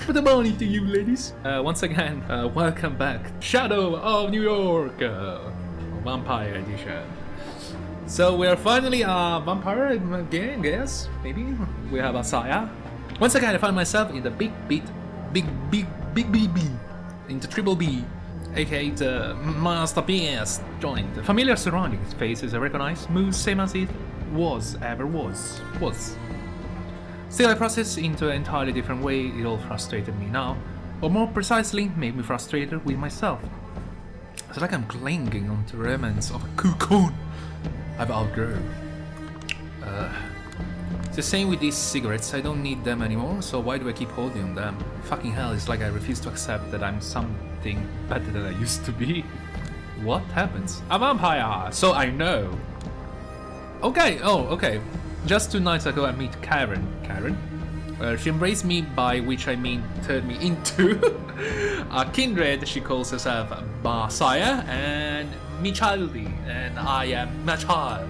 Good morning to you, ladies. Once again, welcome back. Shadow of New York, Vampire Edition. So we are finally a vampire again, I guess. Maybe we have a Saya. Once again, I find myself in the big B, in the triple B, aka the masterpiece joint. Familiar surroundings, faces I recognize, moves same as it was. Still, I process into an entirely different way. It all frustrated me now, or more precisely, made me frustrated with myself. It's like I'm clinging onto remnants of a cocoon I've outgrown. It's the same with these cigarettes. I don't need them anymore, so why do I keep holding on them? Fucking hell, it's like I refuse to accept that I'm something better than I used to be. What happens? A vampire! So I know. Okay, okay. Just 2 nights ago I meet Karen. She embraced me, by which I mean turned me into a kindred. She calls herself Messiah and me childy, and I am my child.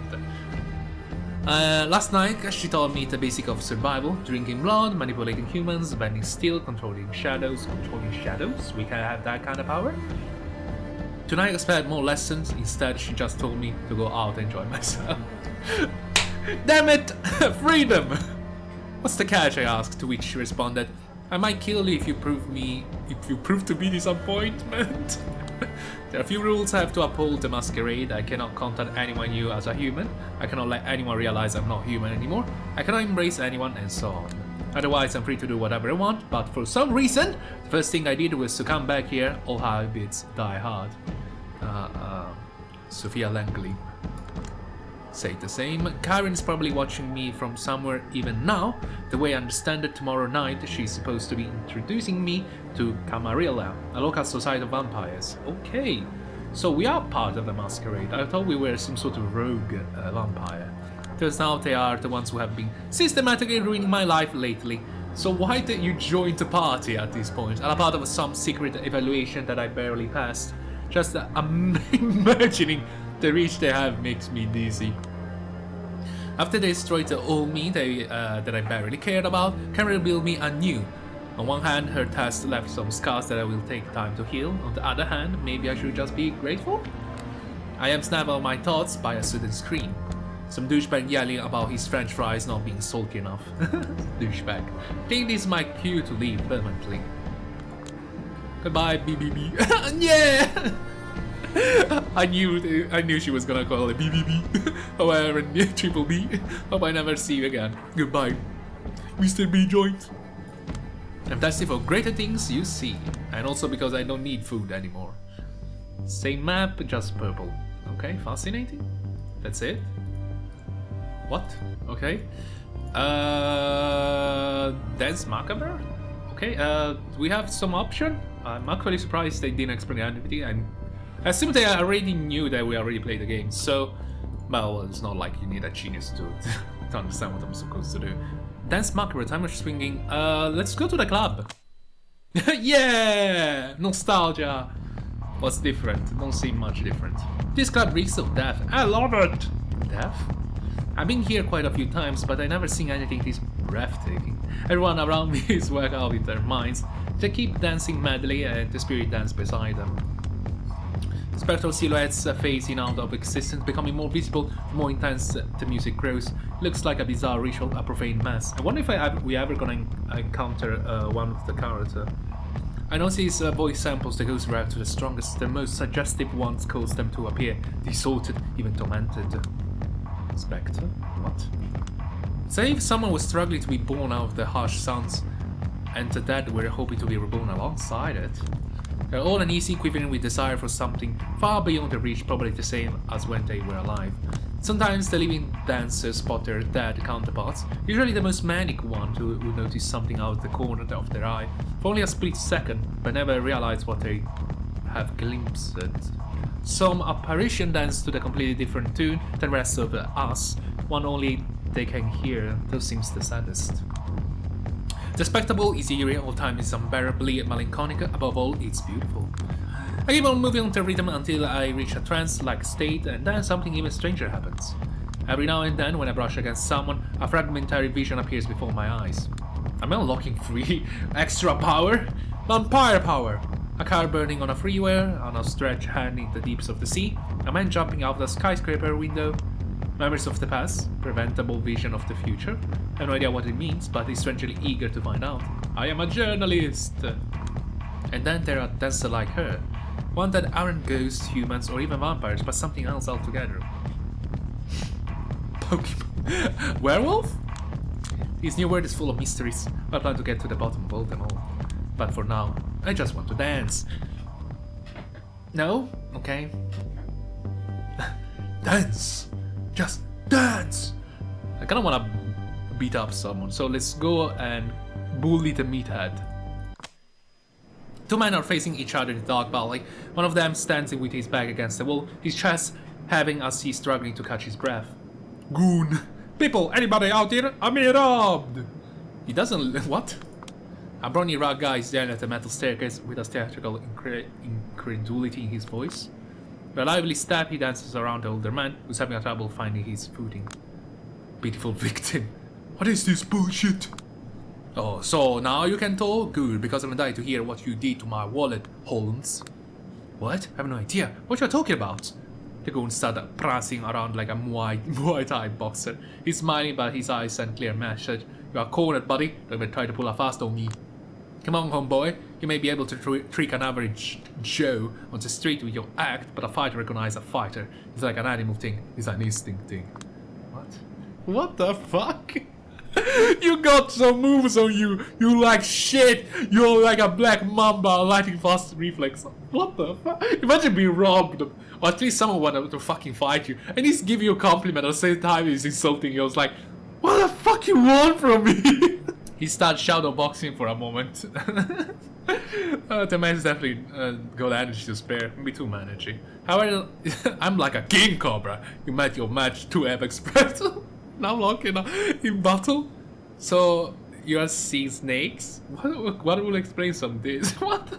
Last night she taught me the basic of survival: drinking blood, manipulating humans, bending steel, controlling shadows. We can have that kind of power. Tonight I expect more lessons. Instead she just told me to go out and enjoy myself. Damn it! Freedom! What's the catch, I asked, to which she responded, I might kill you if you prove to be disappointment. There are a few rules I have to uphold the Masquerade. I cannot contact anyone new as a human. I cannot let anyone realize I'm not human anymore. I cannot embrace anyone, and so on. Otherwise I'm free to do whatever I want, but for some reason, the first thing I did was to come back here. All habits die hard. Sophia Langley. Say the same. Karen is probably watching me from somewhere even now. The way I understand it, tomorrow night she's supposed to be introducing me to Camarilla, a local society of vampires. Okay, so we are part of the Masquerade. I thought we were some sort of rogue vampire. Turns out they are the ones who have been systematically ruining my life lately. So why did you join the party at this point? I'm a part of some secret evaluation that I barely passed. Just imagining the reach they have makes me dizzy. After they destroyed the old me that I barely cared about, Karen revealed me anew. On one hand, her test left some scars that I will take time to heal. On the other hand, maybe I should just be grateful? I am snapped out of my thoughts by a sudden scream. Some douchebag yelling about his french fries not being salty enough. Douchebag. I think this is my cue to leave permanently. Goodbye, BBB. Yeah! I knew she was gonna call it BBB. However, triple B. Hope I never see you again. Goodbye, Mr. B joint. I'm thirsty for greater things, you see, and also because I don't need food anymore. Same map, just purple. Okay, fascinating. That's it. What? Okay. That's macabre. Okay. We have some option. I'm actually surprised they didn't explain anything. I assume they already knew that we already played the game, so... Well, it's not like you need a genius to understand what I'm supposed to do. Dance macabre, timer swinging. Let's go to the club. Yeah! Nostalgia! What's different? Don't seem much different. This club reeks of death. I love it! Death? I've been here quite a few times, but I never seen anything this breathtaking. Everyone around me is worked out with their minds. They keep dancing madly, and the spirit dance beside them. Spectral silhouettes phasing out of existence, becoming more visible, the more intense the music grows. Looks like a bizarre ritual, a profane mass. I wonder if we ever gonna encounter one of the characters. I notice these voice samples that goes right to the strongest, the most suggestive ones cause them to appear distorted, even tormented. Spectre? What? Say if someone was struggling to be born out of the harsh sounds, and the dead were hoping to be reborn alongside it. They're all uneasy, quivering with desire for something far beyond their reach, probably the same as when they were alive. Sometimes the living dancers spot their dead counterparts, usually the most manic one who notice something out of the corner of their eye, for only a split second, but never realize what they have glimpsed. Some apparition dance to the completely different tune than the rest of us, one only they can hear, those seems the saddest. The spectacle is eerie, all time is unbearably melancholic, above all, it's beautiful. I keep on moving on the rhythm until I reach a trance-like state, and then something even stranger happens. Every now and then, when I brush against someone, a fragmentary vision appears before my eyes. I'm unlocking free extra power. Vampire power. A car burning on a freeway, on a stretch hand in the deeps of the sea. A man jumping out of a skyscraper window. Memories of the past. Preventable vision of the future. I have no idea what it means, but he's strangely eager to find out. I am a journalist. And then there are dancers like her. One that aren't ghosts, humans, or even vampires, but something else altogether. Pokemon. Werewolf? This new world is full of mysteries. I plan to get to the bottom of all them all. But for now, I just want to dance. No? Okay. Dance! Just dance! I kinda wanna beat up someone, so let's go and bully the meathead. Two men are facing each other in the dark valley. One of them standing with his back against the wall, his chest heaving as he's struggling to catch his breath. Goon! People, anybody out here? I'm being robbed! He doesn't... what? A brawny rock guy is down at the metal staircase with a theatrical incredulity in his voice. With a lively step, he dances around the older man, who's having trouble finding his footing. Pitiful victim. What is this bullshit? Oh, so now you can talk? Good, because I'm dying to hear what you did to my wallet, Holmes. What? I have no idea. What you're talking about? The goon started prancing around like a Muay Thai boxer. He's smiling, but his eyes send clear message. You are cornered, buddy. Don't even try to pull a fast on me. Come on, homeboy. You may be able to trick an average Joe on the street with your act, but a fighter recognizes a fighter. It's like an animal thing. It's an instinct thing. What? What the fuck? You got some moves on you. You like shit. You're like a black mamba, lightning fast reflex. What the fuck? Imagine being robbed. Or at least someone wanted to fucking fight you. And he's giving you a compliment at the same time he's insulting you. I was like, what the fuck you want from me? He starts shadow boxing for a moment. The man's definitely got energy to spare. Maybe too much energy. However, I'm like a king cobra. You met your match 2 Apex Predator. Now locking in battle. So you are seeing snakes? What will explain some of this? What?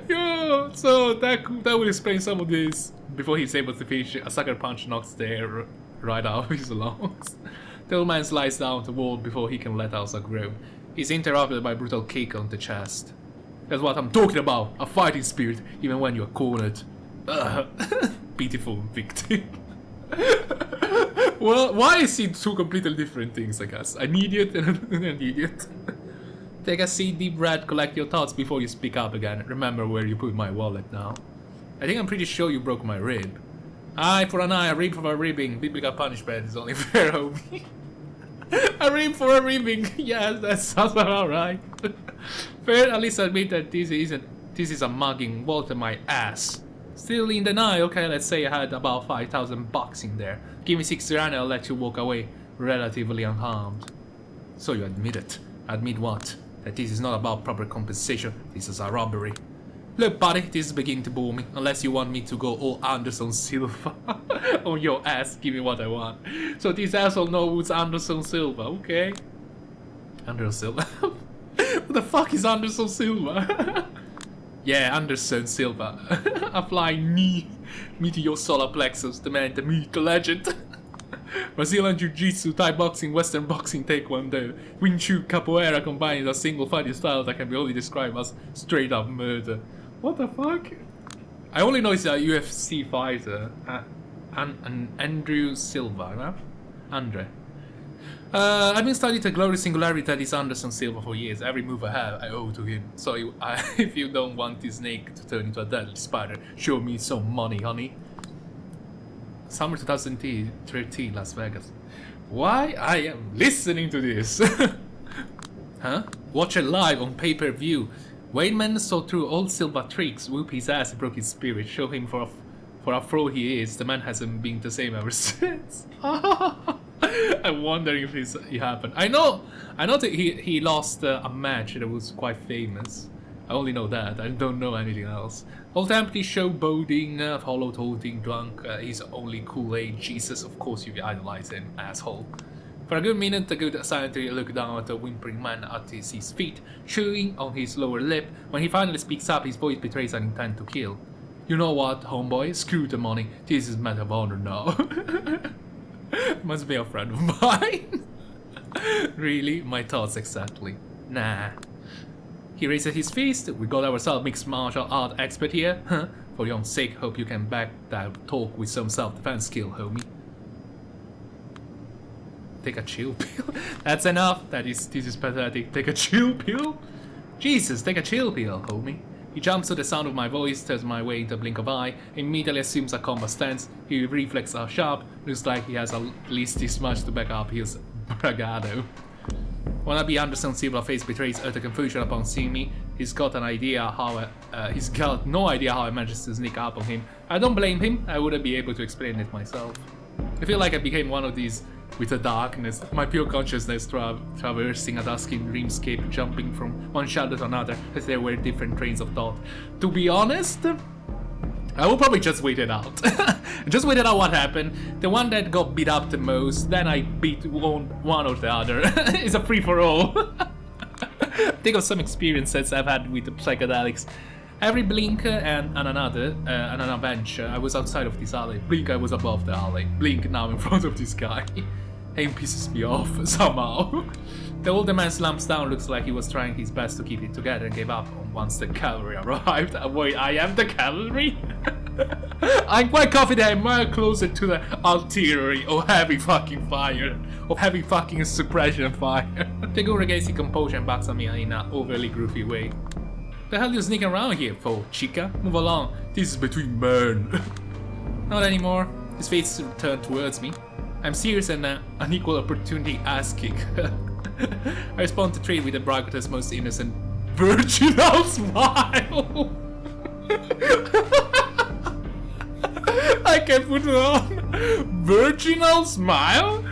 Yo, so that will explain some of this. Before he's able to finish, a sucker punch knocks the air right out of his lungs. The old man slides down the wall before he can let out a groan. He's interrupted by a brutal kick on the chest. That's what I'm talking about, a fighting spirit, even when you're cornered. Pitiful victim. Well, why is he two completely different things, I guess? An idiot and an idiot. Take a seat, deep breath, collect your thoughts before you speak up again. Remember where you put my wallet now. I think I'm pretty sure you broke my rib. Eye for an eye, a rib for a ribbing. Biblical punishment is only fair, homie. A rib for a ribbing. Yes, that sounds about right. Fair, at least admit that this is a mugging. Walter my ass. Still in denial. Okay, let's say I had about 5,000 bucks in there. Give me 6 grand and I'll let you walk away relatively unharmed. So you admit it. Admit what? That this is not about proper compensation. This is a robbery. Look, buddy, this is beginning to bore me. Unless you want me to go all Anderson Silva on your ass, give me what I want. So this asshole knows Anderson Silva, okay? Anderson Silva? What the fuck is Anderson Silva? Yeah, Anderson Silva. A flying knee. Me to your solar plexus, the man, the myth, the legend. Brazilian Jiu-Jitsu, Thai boxing, Western boxing, Taekwondo, Wing Chun, Capoeira combined in a single fighting style that can be only described as straight up murder. What the fuck? I only know he's a UFC fighter. Andrew Silva, no? Andre. I've been studying the glorious singularity that is Anderson Silva for years. Every move I have, I owe to him. So if you don't want this snake to turn into a deadly spider, show me some money, honey. Summer 2013, Las Vegas. Why I am listening to this? Huh? Watch it live on pay-per-view. Wayman saw through all Silva tricks, whoop his ass, broke his spirit, show him for a fool he is. The man hasn't been the same ever since. I'm wondering if it happened. I know that he lost a match that was quite famous. I only know that. I don't know anything else. Old empty, showboating, hollow-toting, drunk. He's only Kool-Aid Jesus. Of course you idolize him, asshole. For a good minute, the good silently looked down at the whimpering man at his feet, chewing on his lower lip. When he finally speaks up, his voice betrays an intent to kill. You know what, homeboy? Screw the money. This is matter of honor now. Must be a friend of mine. Really? My thoughts exactly. Nah. He raises his fist. We got ourselves mixed martial art expert here. Huh? For your own sake, hope you can back that talk with some self-defense skill, homie. Take a chill pill? That's enough. This is pathetic. Take a chill pill? Jesus, take a chill pill, homie. He jumps to the sound of my voice, turns my way into a blink of eye, immediately assumes a combat stance. His reflexes are sharp, looks like he has at least this much to back up his bravado. Wannabe Anderson's silver face betrays utter confusion upon seeing me. He's got no idea how I managed to sneak up on him. I don't blame him, I wouldn't be able to explain it myself. I feel like I became one of these with the darkness, my pure consciousness traversing a dusky dreamscape, jumping from one shadow to another as there were different trains of thought. To be honest, I will probably just wait it out. Just wait it out what happened. The one that got beat up the most, then I beat one or the other. It's a free-for-all. Think of some experiences I've had with the psychedelics. Every blink and another, an adventure, I was outside of this alley. Blink, I was above the alley. Blink, now in front of this guy. Aim pisses me off, somehow. The older man slumps down, looks like he was trying his best to keep it together and gave up once the cavalry arrived. Wait, I am the cavalry? I'm quite confident I'm much closer to the artillery or heavy fucking fire. Or heavy fucking suppression fire. The girl regains his composure and backs on me in an overly groovy way. The hell are you sneaking around here for, chica? Move along, this is between men. Not anymore. His face turned towards me. I'm serious and an equal opportunity ass kick. I respond to trade with the brightest, most innocent, virginal smile. I can put it on. Virginal smile?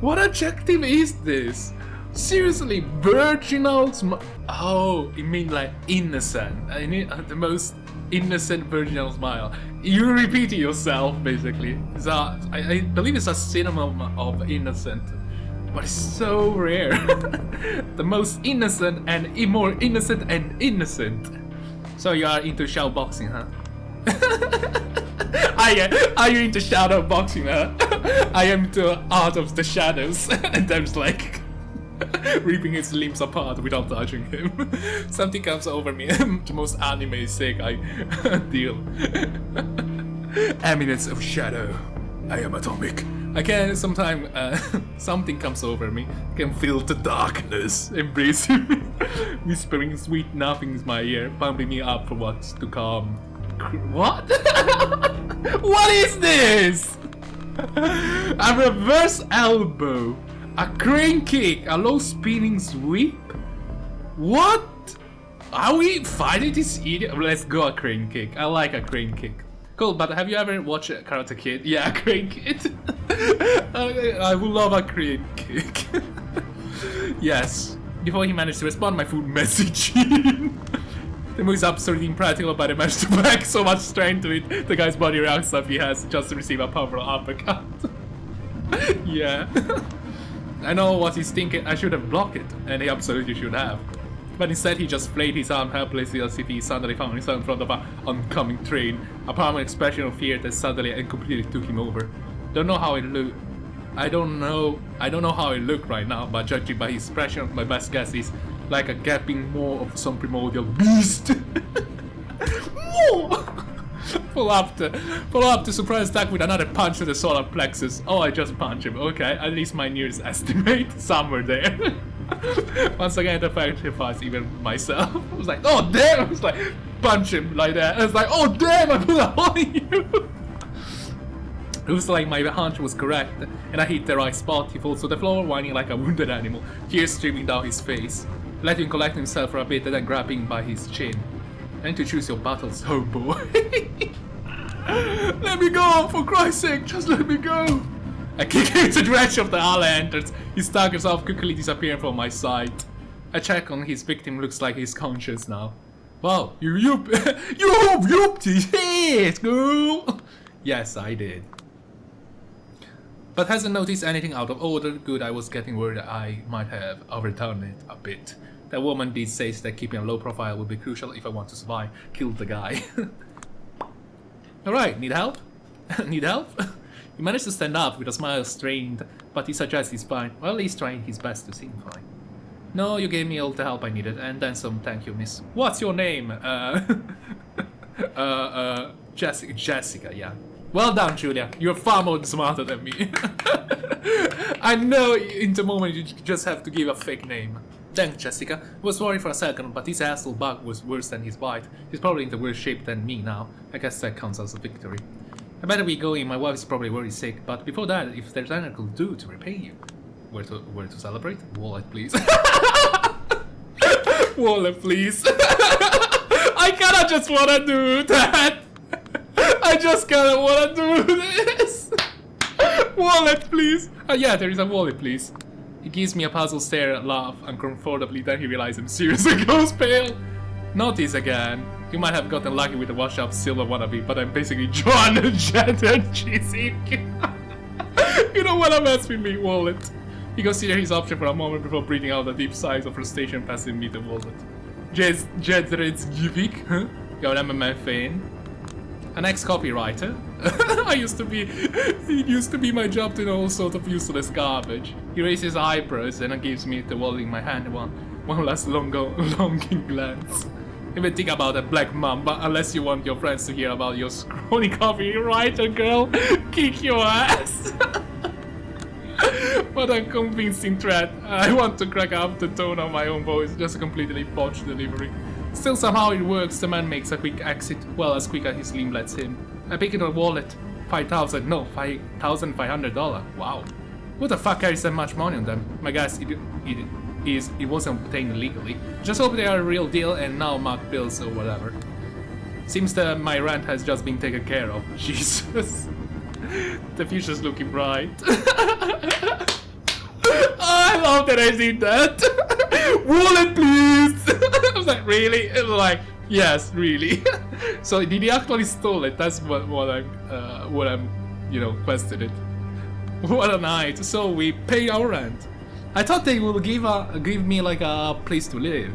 What adjective is this? Seriously, virginal smile. Oh, you mean like innocent? I mean the most innocent virginal smile. You repeat it yourself, basically. I believe it's a synonym of innocent, but it's so rare. The most innocent and more innocent and innocent. So you are into shadow boxing, huh? Are you into shadow boxing, huh? I am into art of the shadows, and I'm just like ripping his limbs apart without touching him. Something comes over me. The most anime sick I deal. Eminence of shadow. I am atomic. I can sometimes something comes over me. I can feel the darkness embracing me, whispering sweet nothings in my ear, pumping me up for what's to come. What? What is this? A reverse elbow. A crane kick, a low spinning sweep? What? Are we fighting this idiot? Let's go a crane kick. I like a crane kick. Cool, but have you ever watched Karate Kid? Yeah, a crane kick. I would love a crane kick. Yes. Before he managed to respond, my food message. The move is absolutely impractical, but I managed to pack so much strength to it. The guy's body reacts like he has just to receive a powerful uppercut. Yeah. I know what he's thinking. I should have blocked it, and he absolutely should have. But instead he just flayed his arm helplessly as if he suddenly found himself in front of an oncoming train. A permanent expression of fear that suddenly and completely took him over. Don't know how it looked. I don't know how it looked right now, but judging by his expression, my best guess is like a gaping maw of some primordial beast. Follow up the surprise attack with another punch to the solar plexus. Oh, I just punched him. Okay, at least my nearest estimate somewhere there. Once again, the fact terrifies even myself. I was like, oh damn! I was like, punch him like that. I was like, oh damn! I put a hole in you. It was like my hunch was correct, and I hit the right spot. He falls to the floor, whining like a wounded animal, tears streaming down his face. Let him collect himself for a bit, and then grab him by his chin. And to choose your battles, oh boy. Let me go, for Christ's sake, just let me go. I kick him into the direction of the alley entrance. He staggers off, quickly disappearing from my sight. I check on his victim, looks like he's conscious now. Wow, you whooped his head, girl. Yes, I did. But hasn't noticed anything out of order. Good, I was getting worried I might have overdone it a bit. That woman did say that keeping a low profile would be crucial if I want to survive. Kill the guy. Alright, need help? Need help? He managed to stand up with a smile strained, but he suggests he's fine. Well, he's trying his best to seem fine. No, you gave me all the help I needed, and then some, thank you, miss. What's your name? Jessica, yeah. Well done, Julia. You're far more smarter than me. I know in the moment you just have to give a fake name. Thanks, Jessica. I was worried for a second, but this asshole bug was worse than his bite. He's probably in the worse shape than me now. I guess that counts as a victory. I better be going. My wife's probably very sick, but before that, if there's anything I could do to repay you. Where to celebrate? Wallet, please. Wallet, please. I kinda just wanna do that. I just kinda wanna do this. Wallet, please. Yeah, there is a wallet, please. He gives me a puzzled stare, laugh uncomfortably, then he realizes I'm serious and goes pale. Not this again. You might have gotten lucky with the wash-up silver wannabe, but I'm basically John Jyhad cheesy. You don't wanna mess with me, wallet. He considered his option for a moment before breathing out a deep sigh of frustration, passing me the wallet. Jyhad, huh? You're an MMA fan. An ex-copywriter. It used to be my job to know all sorts of useless garbage. He raises his eyebrows and gives me the wallet in my hand one last longing glance. Even think about a black mamba, unless you want your friends to hear about your scrawny copywriter girl. Kick your ass. What a convincing threat. I want to crack up the tone of my own voice, just a completely botched delivery. Still, somehow it works. The man makes a quick exit, well, as quick as his limb lets him. I pick up a wallet. $5,500. Wow. Who the fuck carries that much money on them? My guess it wasn't obtained illegally. Just hope they are a real deal and now mark bills or whatever. Seems that my rent has just been taken care of. Jesus. The future's looking bright. I love that I did that. Wallet, please. I was like, really? It was like, yes, really. So did he actually stole it? That's what I'm questioning. What a night. So we pay our rent. I thought they will give me like a place to live,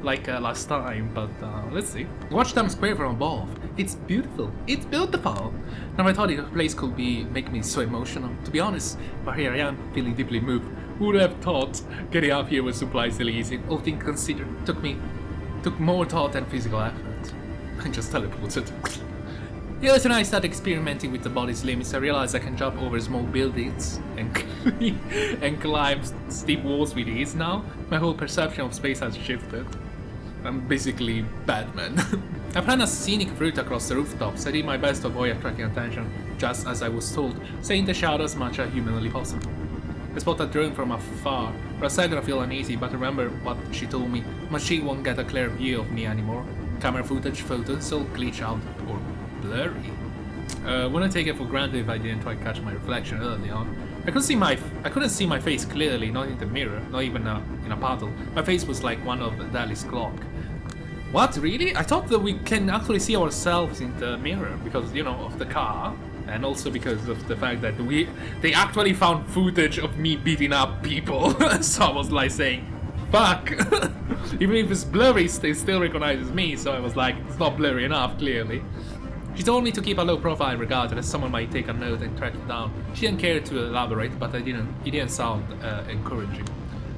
like last time, but let's see. Watch them square from above. It's beautiful. It's beautiful. Now I thought the place could make me so emotional. To be honest, but here I am, feeling deeply moved. Who would have thought getting up here was surprisingly easy? All things considered, took more thought than physical effort. I just teleported. Yeah, so I started experimenting with the body's limits. I realized I can jump over small buildings and climb steep walls with ease now. My whole perception of space has shifted. I'm basically Batman. I planted a scenic route across the rooftops. I did my best to avoid attracting attention, just as I was told, stay in the shadow as much as humanly possible. I spotted a drone from afar. For a second I feel uneasy, but remember what she told me. Machine won't get a clear view of me anymore. Camera footage, photos, all glitch out or blurry. Wouldn't take it for granted if I didn't try to catch my reflection early on. I couldn't see my face clearly, not in the mirror, not even in a puddle. My face was like one of Dali's clock. What, really? I thought that we can actually see ourselves in the mirror because, of the car, and also because of the fact that they actually found footage of me beating up people. So I was like saying, fuck. Even if it's blurry, they still recognizes me, so I was like, it's not blurry enough, clearly. She told me to keep a low profile regardless, someone might take a note and track it down. She didn't care to elaborate, but it didn't sound encouraging.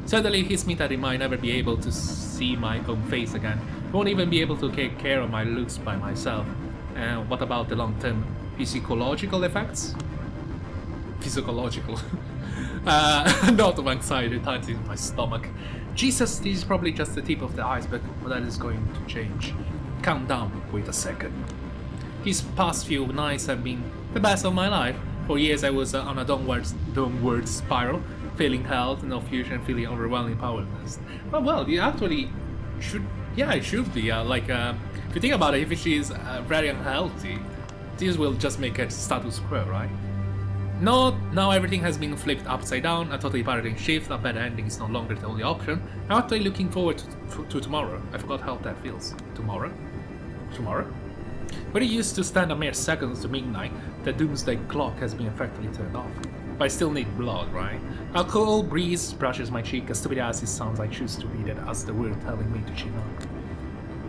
Suddenly it hits me that I might never be able to see my own face again. I won't even be able to take care of my looks by myself. And what about the long-term physiological effects? Physiological. Not of anxiety, tight in my stomach. Jesus, this is probably just the tip of the iceberg, but that is going to change. Calm down, wait a second. These past few nights have been the best of my life. For years I was on a downward spiral, feeling health, no future, and feeling overwhelming powerless. Well, you actually should, it should be. If you think about it, if she is very unhealthy, this will just make it status quo, right? No, now everything has been flipped upside down, a totally paradigm shift, a bad ending is no longer the only option. I'm actually looking forward to tomorrow. I forgot how that feels. Tomorrow? When it used to stand a mere seconds to midnight, the doomsday clock has been effectively turned off. But I still need blood, right? A cold breeze brushes my cheek, as stupid as it sounds, I choose to read it as the word telling me to chin up.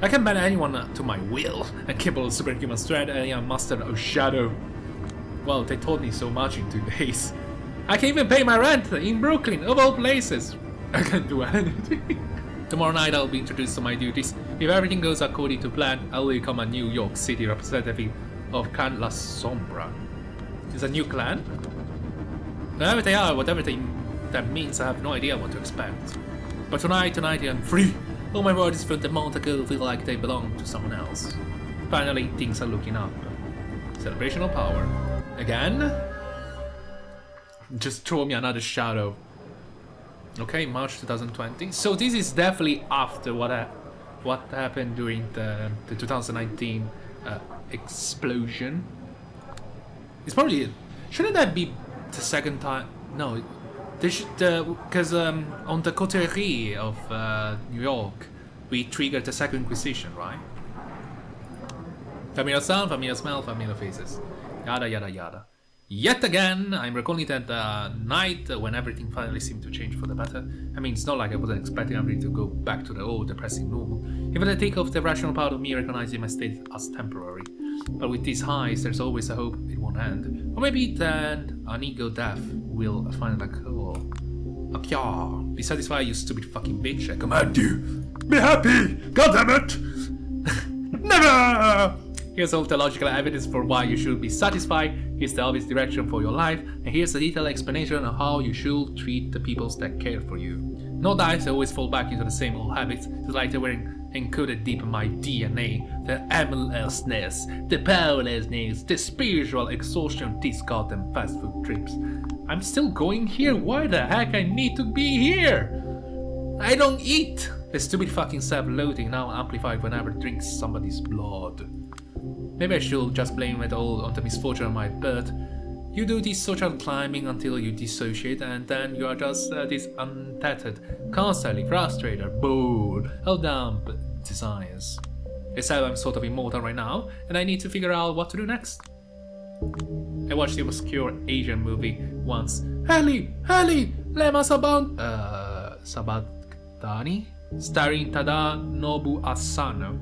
I can ban anyone to my will, and capable of superhuman strength, and I am master of shadow. Well, they told me so much in 2 days. I can even pay my rent in Brooklyn, of all places. I can't do anything. Tomorrow night I'll be introduced to my duties. If everything goes according to plan, I'll become a New York City representative of Clan Lasombra. Is a new clan? Whatever they are, that means, I have no idea what to expect. But tonight I'm free. All my words from the month ago feel like they belong to someone else. Finally, things are looking up. Celebration of power. Again? Just throw me another shadow. Okay, March 2020. So this is definitely after what happened during the 2019 explosion. It's probably... Shouldn't that be the second time? No, they should... Because on the coterie of New York, we triggered the Second Inquisition, right? Familiar sound, familiar smell, familiar faces. Yada yada yada. Yet again, I'm recalling that night when everything finally seemed to change for the better. I mean, it's not like I wasn't expecting everything to go back to the old depressing normal. Even I think of the rational part of me recognizing my state as temporary. But with these highs, there's always a hope it won't end. Or maybe then an ego death will find a call. Akya, be satisfied, you stupid fucking bitch. I command you. Be happy! Goddammit! Never! Here's all the logical evidence for why you should be satisfied, here's the obvious direction for your life, and here's a detailed explanation of how you should treat the people that care for you. No dice, I always fall back into the same old habits, it's like they were encoded deep in my DNA. The aimlessness, the powerlessness, the spiritual exhaustion, these goddamn fast food trips. I'm still going here, why the heck I need to be here? I don't eat! The stupid fucking self-loathing now amplified whenever I drink somebody's blood. Maybe I should just blame it all on the misfortune of my birth. You do this social climbing until you dissociate, and then you are just this untethered, constantly frustrated, bored, held down desires. Except I'm sort of immortal right now, and I need to figure out what to do next. I watched the obscure Asian movie once. Heli! Lema Sabatani? Starring Tadanobu Asano.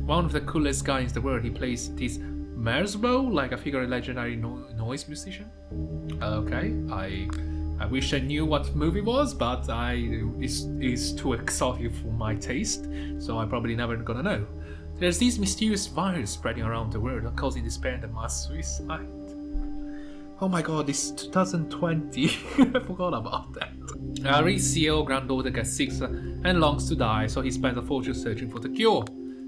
One of the coolest guys in the world. He plays this Merzbow, like a figure legendary noise musician. Okay, I wish I knew what movie was, but it's too exotic for my taste, so I'm probably never gonna know. There's this mysterious virus spreading around the world, causing despair and mass suicide. Oh my god, it's 2020. I forgot about that. Ari's CEO granddaughter gets sick and longs to die, so he spends a fortune searching for the cure.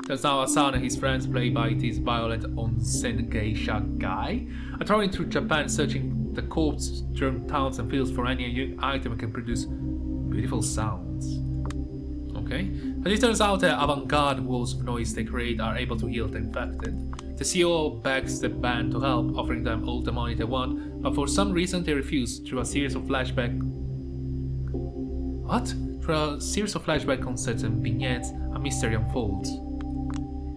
There's now Asano and his friends, played by this violent onsen geisha guy, are traveling through Japan searching the corpse-strewn towns and fields for any item that can produce beautiful sounds. Okay, as it turns out, the avant-garde walls of noise they create are able to heal the infected. The CEO begs the band to help, offering them all the money they want, but for some reason they refuse. Through a series of flashback concerts and vignettes, a mystery unfolds.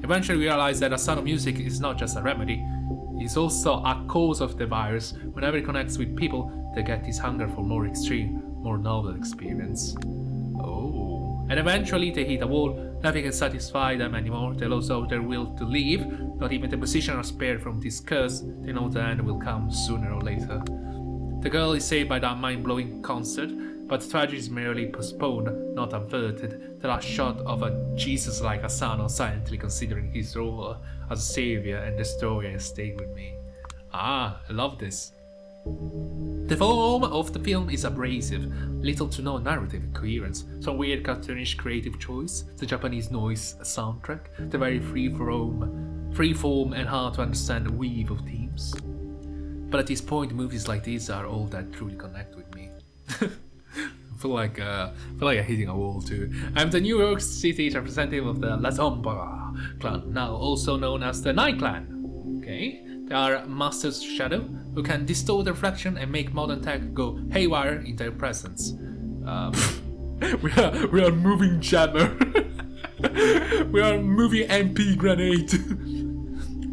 Eventually we realize that Asano music is not just a remedy, it's also a cause of the virus. Whenever it connects with people, they get this hunger for more extreme, more novel experience. Oh. And eventually they hit a wall, nothing can satisfy them anymore, they lose out their will to leave, not even the musicians are spared from this curse, they know the end will come sooner or later. The girl is saved by that mind-blowing concert, but the tragedy is merely postponed, not averted. The last shot of a Jesus-like Asano silently considering his role as a savior and destroyer has stayed with me. Ah, I love this. The form of the film is abrasive, little to no narrative coherence, some weird cartoonish creative choice, the Japanese noise soundtrack, the very free-form and hard to understand weave of themes. But at this point, movies like these are all that truly connect with me. I feel like I'm hitting a wall too. I'm the New York City representative of the Lasombra clan, now also known as the Night Clan. Okay, they are masters of shadow who can distort reflection and make modern tech go haywire in their presence. We are moving jammer. We are moving MP grenade.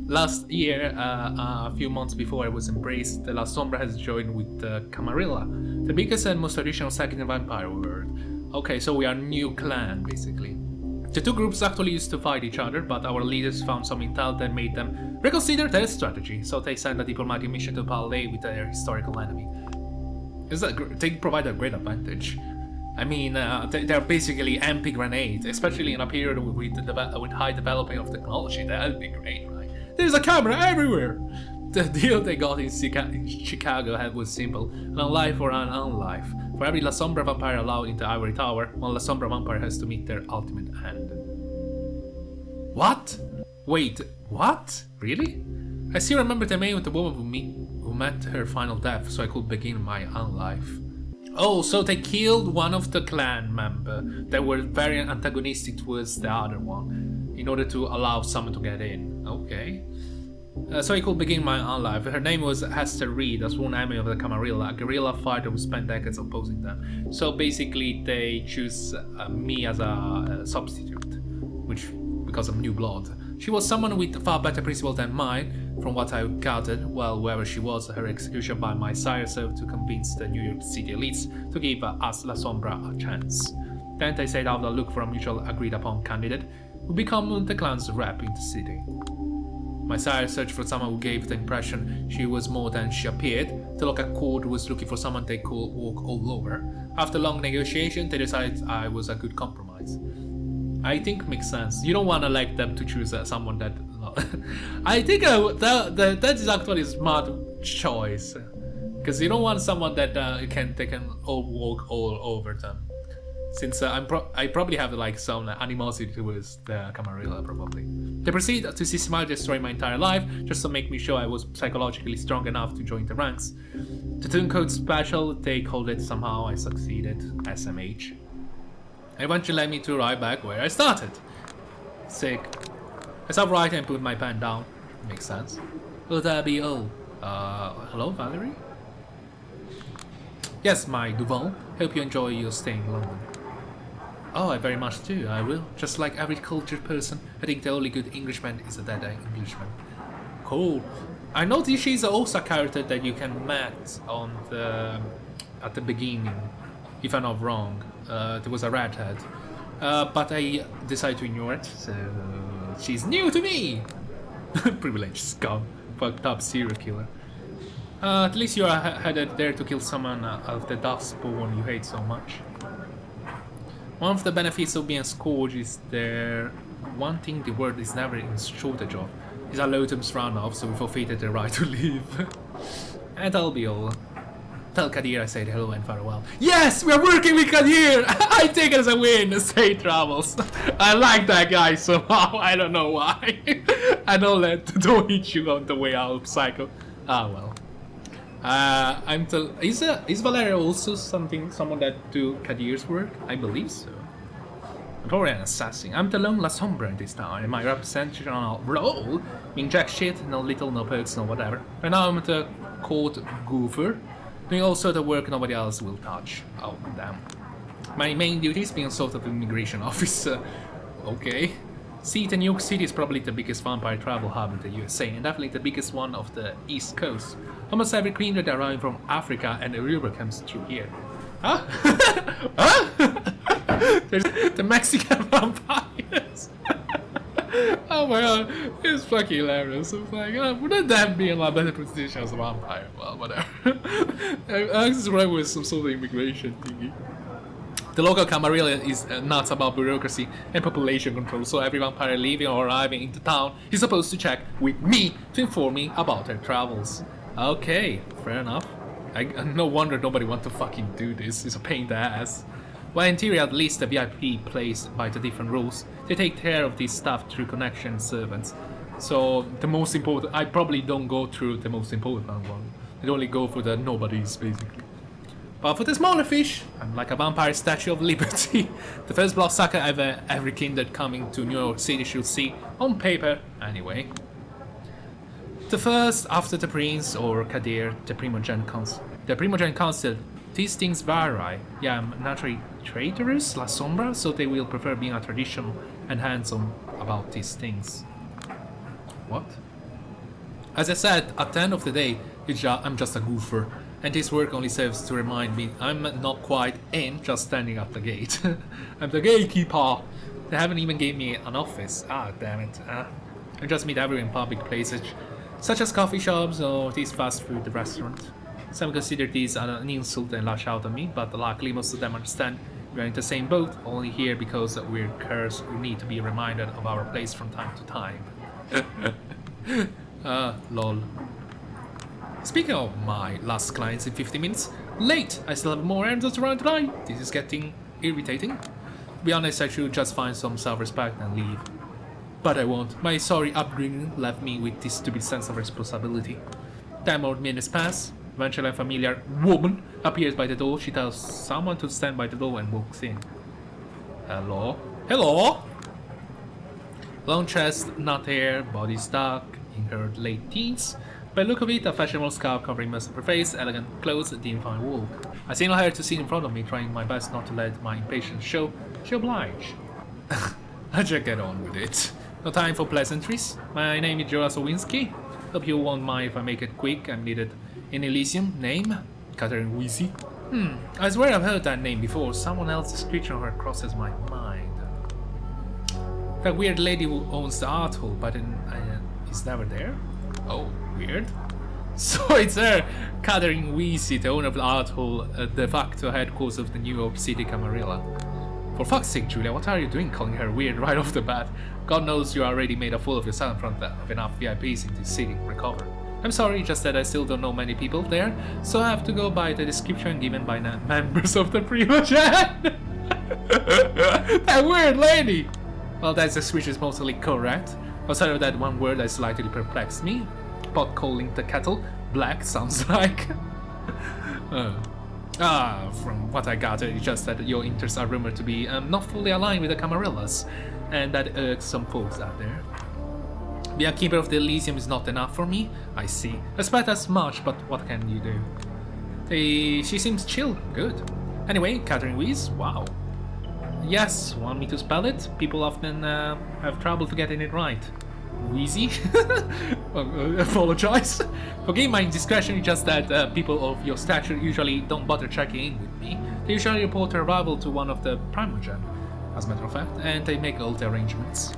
Last year, a few months before I was embraced, the Lasombra has joined with Camarilla, the biggest and most traditional sect in the vampire world. Okay, so we are new clan, basically. The two groups actually used to fight each other, but our leaders found some intel that made them reconsider their strategy, so they sent a diplomatic mission to parley with their historical enemy. They provide a great advantage. I mean, they're basically MP grenades, especially in a period with high development of technology. That'd be great, right? There's a camera everywhere! The deal they got in Chicago was simple: an unlife or an unlife. For every Lasombra vampire allowed into Ivory Tower, one Lasombra vampire has to meet their ultimate end. What? Wait, what? Really? I still remember the name of the woman who met her final death, so I could begin my unlife. Oh, so they killed one of the clan members that were very antagonistic towards the other one, in order to allow someone to get in. Okay. So I could begin my own life. Her name was Hester Reed, a sworn enemy of the Camarilla, a guerrilla fighter who spent decades opposing them. So basically they choose me as a substitute, because of new blood. She was someone with far better principles than mine, from what I gathered. Well, whoever she was, her execution by my sire served to convince the New York City elites to give us Lasombra a chance. Then they set out a look for a mutual agreed upon candidate who became the clan's rep in the city. My sire searched for someone who gave the impression she was more than she appeared. The local court was looking for someone they could walk all over. After long negotiation, they decided I was a good compromise. I think makes sense. You don't want to like them to choose someone that... I think that is actually a smart choice. Because you don't want someone that they can all walk all over them. Since I probably have like some animosity towards the Camarilla, probably. They proceed to systematically destroy my entire life, just to make me sure I was psychologically strong enough to join the ranks. The turncoat special, they called it somehow, I succeeded, SMH. Eventually led me to right back where I started. Sick. I stopped writing and put my pen down. Makes sense. Will that be all? Hello, Valerie? Yes, my Duval. Hope you enjoy your stay in London. Oh, I very much do, I will. Just like every cultured person, I think the only good Englishman is a dead Englishman. Cool. I noticed she's also a character that you can meet on at the beginning, if I'm not wrong. There was a redhead. But I decided to ignore it, so she's new to me! Privileged scum. Fucked up serial killer. At least you are headed there to kill someone of the darkspawn you hate so much. One of the benefits of being scourge is there one thing the world is never in shortage of. Is a Lotum's runoff, so we forfeited the right to leave. And that'll be all. Tell Kadir I said hello and farewell. Yes! We are working with Kadir! I take it as a win! Safe travels. I like that guy somehow, I don't know why. I don't hit you on the way out, psycho. Ah well. Is Valeria also someone that do Kadir's work? I believe so. I'm probably an assassin. I'm the lone Lasombra in this town, and my representational role being jack shit, no little, no perks, no whatever. Right now I'm the court goofer, doing all sort of work nobody else will touch. Oh damn. My main duty is being sort of immigration officer. Okay. See, the New York City is probably the biggest vampire travel hub in the USA, and definitely the biggest one of the East Coast. Almost every queen that arrives from Africa and Europe comes through here. Huh? Huh? There's the Mexican vampires. Oh my god, it's fucking hilarious. It's like, wouldn't that be in a better position as a vampire? Well, whatever. I just right with some sort of immigration thingy. The local Camarilla is nuts about bureaucracy and population control, so every vampire leaving or arriving into town is supposed to check with me to inform me about their travels. Okay, fair enough. No wonder nobody wants to fucking do this, it's a pain in the ass. Well, in theory, at least the VIP plays by the different rules. They take care of this stuff through connection servants. So the most important, I probably don't go through the most important one. I only go for the nobodies, basically. But for the smaller fish, I'm like a vampire Statue of Liberty. The first bloodsucker every kindred coming to New York City should see, on paper, anyway. The first after the prince, or Kadir, the Primogen Council. The Primogen Council, these things vary. Yeah, I'm naturally traitorous, Lasombra, so they will prefer being a traditional and hands-on about these things. What? As I said, at the end of the day, I'm just a goofer. And this work only serves to remind me I'm not quite in, just standing at the gate. I'm the gatekeeper. They haven't even gave me an office. Ah, damn it. I just meet everyone in public places, such as coffee shops or this fast food restaurant. Some consider these an insult and lash out at me, but luckily most of them understand we're in the same boat, only here because we're cursed who need to be reminded of our place from time to time. Lol. Speaking of my last clients in 50 minutes, late! I still have more errands to run tonight. This is getting irritating. To be honest, I should just find some self-respect and leave. But I won't. My sorry upbringing left me with this stupid sense of responsibility. 10 more minutes pass. Eventually a familiar woman appears by the door. She tells someone to stand by the door and walks in. Hello? Hello? Long chest, not hair, body stuck, in her late teens. By the look of it, a fashionable scarf covering most of her face, elegant clothes, a dignified walk. I signal her to sit in front of me, trying my best not to let my impatience show. She obliged. I just get on with it. No time for pleasantries. My name is Jyhad. Hope you won't mind if I make it quick. I'm needed in Elysium. Name? Catherine Weezy. I swear I've heard that name before. Someone else's description of her crosses my mind. That weird lady who owns the art hall, but is never there? Oh, weird. So it's her, Catherine Weezy, the owner of the art hall, de facto headquarters of the New York City Camarilla. For fuck's sake, Julia, what are you doing calling her weird right off the bat? God knows you already made a fool of yourself in front of enough VIPs in this city. Recover. I'm sorry, just that I still don't know many people there, so I have to go by the description given by the members of the Prima Chat. That weird lady! Well, that description is mostly correct. Outside of that one word that slightly perplexed me. Pot calling the kettle black sounds like. From what I gathered, it's just that your interests are rumored to be not fully aligned with the Camarillas, and that irks some folks out there. Being a keeper of the Elysium is not enough for me, I see. I expect as much, but what can you do? She seems chill, good. Anyway, Catherine Wees, wow. Yes, want me to spell it? People often have trouble to getting it right. Wheezy? Apologize. Forgive my indiscretion, it's just that people of your stature usually don't bother checking in with me. They usually report her arrival to one of the Primogen, as a matter of fact, and they make all the arrangements.